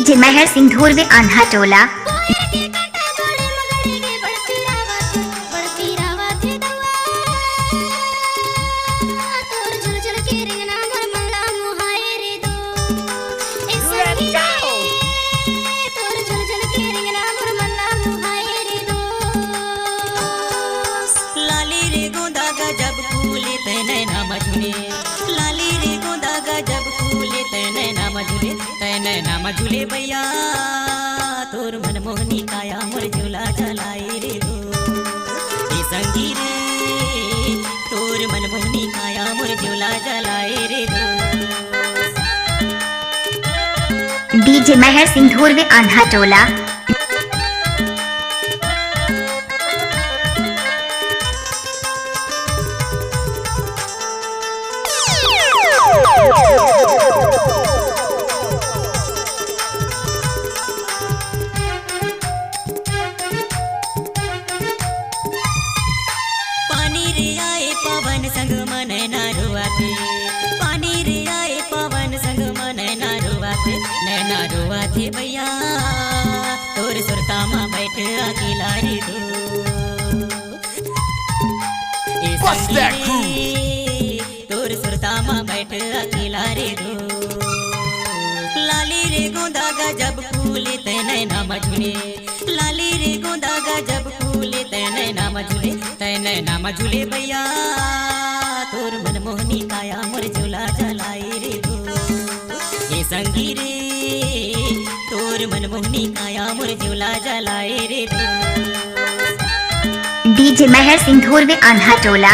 DJ महर सिंह धुर्वे आंधा टोला। झूले भैया तोर मन मोहनी काया मोर झूला चलाए रे दो ए संगी रे तोर मन मोहनी काया मोर झूला चलाए रे दो। डीजे महर सिंह धुर्वे आंधा टोला। संग मन ना रुआते पानी रे आए पवन संग मन ना रुआते नैना रुआते भैया तोर सुरता माँ बैठ अकेला रे दो ए संगी तोर सुरता माँ बैठ अकेला रे दो। लाली रे गोंदा गजब फूले ते नैना मझुले लाली रे गोंदा गजब फूले ते नैना मझुले ते नैना मझुले भैया तोर मन मोहनी काया मोर झूला चलाए रे दो ए संगी रे तोर मन मोहनी काया मोर झूला चलाए रे दो। डीजे महर सिंह धुर्वे आंधा टोला।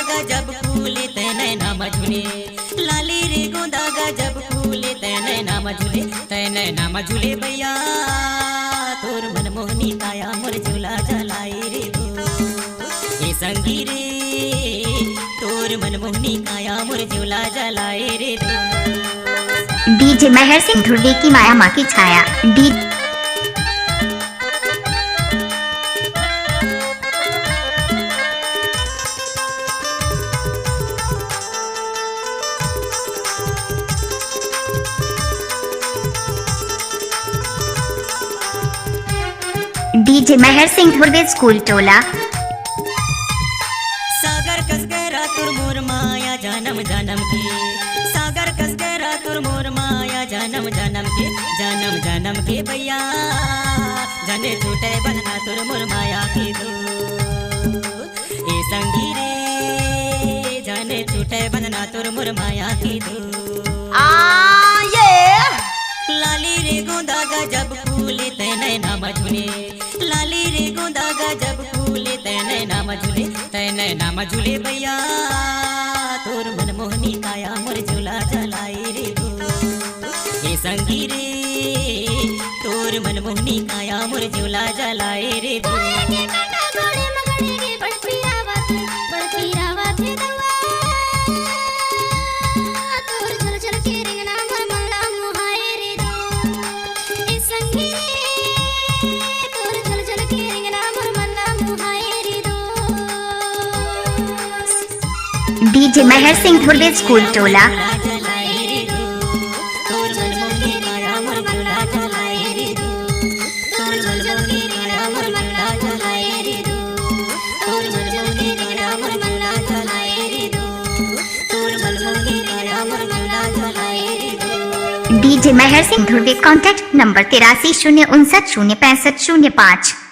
गजब फूले ते नैना मझुले लाली रे गोंदा गजब फूले ते नैना मझुले भैया तोर मन मोहनी काया मोर झूला चलाए रे दो ए संगी रे तोर मन मोहनी काया मोर झूला चलाए रे दो। डीजे महर सिंह धुर्वे की माया माँ की छाया। डीजे महर सिंह धुर्वे स्कूल टोला। सागर कसगरा तुर मोर माया जन्म जन्म के सागर कसगरा तुर मोर माया जन्म जन्म के भैया जने छूटे बंधना तुर मोर माया के दो ए संगी रे जने छूटे बंधना तुर मोर माया के दो। लाली रे गोंदा गजब फूले ते नैना मझुले लाली रे गोंदा गजब फूले ते नैना मझुले भैया तोर मन मोहनी काया मोर झूला चलाए रे दो ए संगी रे तोर मन मोहनी काया मोर झूला चलाए रे दो। डीजे महर सिंह धुर्वे स्कूल टोला। डीजे महर सिंह धुर्वे कॉन्टैक्ट नंबर 83 059 065 05।